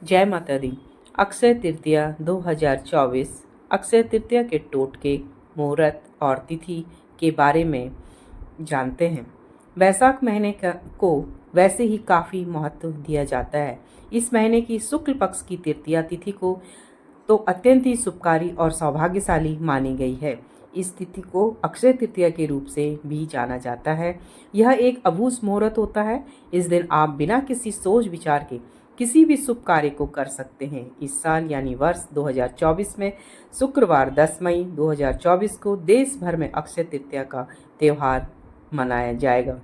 जय माता दी। अक्षय तृतीया 2024 अक्षय तृतीया के टोटके, मुहूर्त और तिथि के बारे में जानते हैं। वैशाख महीने को वैसे ही काफ़ी महत्व दिया जाता है। इस महीने की शुक्ल पक्ष की तृतीया तिथि को तो अत्यंत ही शुभकारी और सौभाग्यशाली मानी गई है। इस तिथि को अक्षय तृतीया के रूप से भी जाना जाता है। यह एक अभूत मुहूर्त होता है। इस दिन आप बिना किसी सोच विचार के किसी भी शुभ कार्य को कर सकते हैं। इस साल यानी वर्ष 2024 में शुक्रवार 10 मई 2024 को देश भर में अक्षय तृतीया का त्यौहार मनाया जाएगा।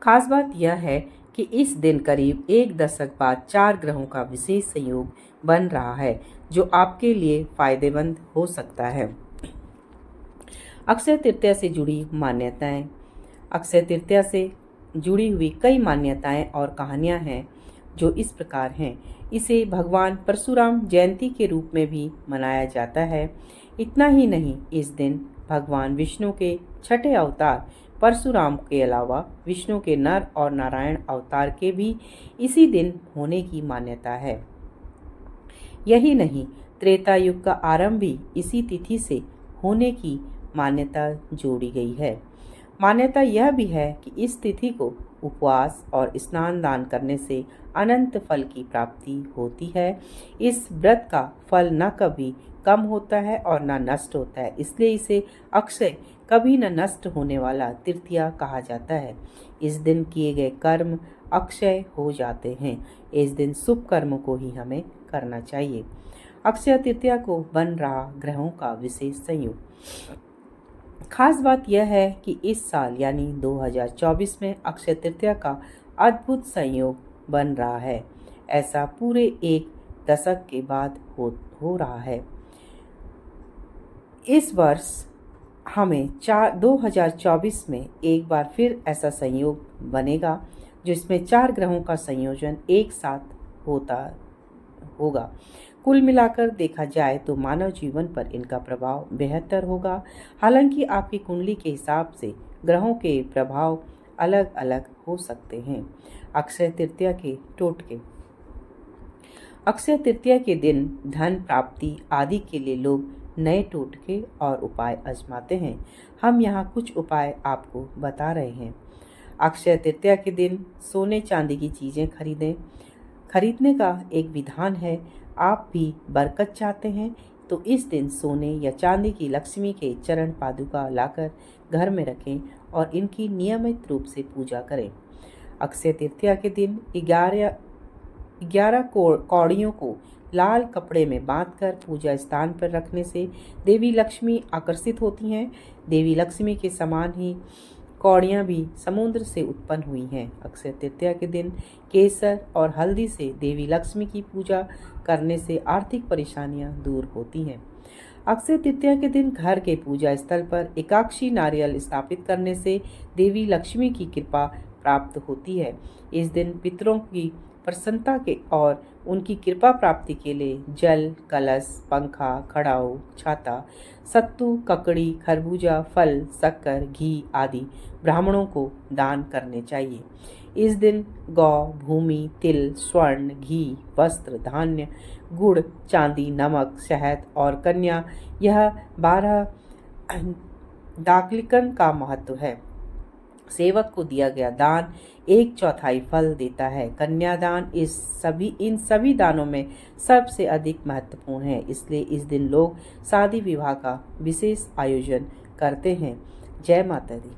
खास बात यह है कि इस दिन करीब एक दशक बाद 4 ग्रहों का विशेष संयोग बन रहा है, जो आपके लिए फायदेमंद हो सकता है। अक्षय तृतीया से जुड़ी मान्यताएं। अक्षय तृतीया से जुड़ी हुई कई मान्यताएं और कहानियां हैं, जो इस प्रकार हैं। इसे भगवान परशुराम जयंती के रूप में भी मनाया जाता है। इतना ही नहीं, इस दिन भगवान विष्णु के छठे अवतार परशुराम के अलावा विष्णु के नर और नारायण अवतार के भी इसी दिन होने की मान्यता है। यही नहीं, त्रेता युग का आरंभ भी इसी तिथि से होने की मान्यता जोड़ी गई है। मान्यता यह भी है कि इस तिथि को उपवास और स्नान दान करने से अनंत फल की प्राप्ति होती है। इस व्रत का फल न कभी कम होता है और न नष्ट होता है, इसलिए इसे अक्षय, कभी न नष्ट होने वाला तृतीया कहा जाता है। इस दिन किए गए कर्म अक्षय हो जाते हैं। इस दिन शुभ कर्म को ही हमें करना चाहिए। अक्षय तृतीया को बन रहा ग्रहों का विशेष संयोग। खास बात यह है कि इस साल यानी 2024 में अक्षय तृतीया का अद्भुत संयोग बन रहा है। ऐसा पूरे एक दशक के बाद हो रहा है। इस वर्ष हमें 2024 में एक बार फिर ऐसा संयोग बनेगा, जिसमें 4 ग्रहों का संयोजन एक साथ होगा। कुल मिलाकर देखा जाए तो मानव जीवन पर इनका प्रभाव बेहतर होगा। हालांकि आपकी कुंडली के हिसाब से ग्रहों के प्रभाव अलग अलग हो सकते हैं। अक्षय तृतीया के टोटके। अक्षय तृतीया के दिन धन प्राप्ति आदि के लिए लोग नए टोटके और उपाय आजमाते हैं। हम यहाँ कुछ उपाय आपको बता रहे हैं। अक्षय तृतीया के दिन सोने चांदी की चीज़ें खरीदने का एक विधान है। आप भी बरकत चाहते हैं तो इस दिन सोने या चांदी की लक्ष्मी के चरण पादुका लाकर घर में रखें और इनकी नियमित रूप से पूजा करें। अक्षय तृतीया के दिन 11 कौड़ियों को लाल कपड़े में बांधकर पूजा स्थान पर रखने से देवी लक्ष्मी आकर्षित होती हैं। देवी लक्ष्मी के समान ही कौड़ियाँ भी समुद्र से उत्पन्न हुई हैं। अक्षय तृतीया के दिन केसर और हल्दी से देवी लक्ष्मी की पूजा करने से आर्थिक परेशानियां दूर होती हैं। अक्षय तृतीया के दिन घर के पूजा स्थल पर एकाक्षी नारियल स्थापित करने से देवी लक्ष्मी की कृपा प्राप्त होती है। इस दिन पितरों की प्रसन्नता के और उनकी कृपा प्राप्ति के लिए जल, कलश, पंखा, खड़ाऊ, छाता, सत्तू, ककड़ी, खरबूजा, फल, शक्कर, घी आदि ब्राह्मणों को दान करने चाहिए। इस दिन गौ, भूमि, तिल, स्वर्ण, घी, वस्त्र, धान्य, गुड़, चांदी, नमक, शहद और कन्या, यह 12 दाकलिकन का महत्व है। सेवक को दिया गया दान 1/4 फल देता है। कन्यादान इन सभी दानों में सबसे अधिक महत्वपूर्ण है, इसलिए इस दिन लोग शादी विवाह का विशेष आयोजन करते हैं। जय माता दी।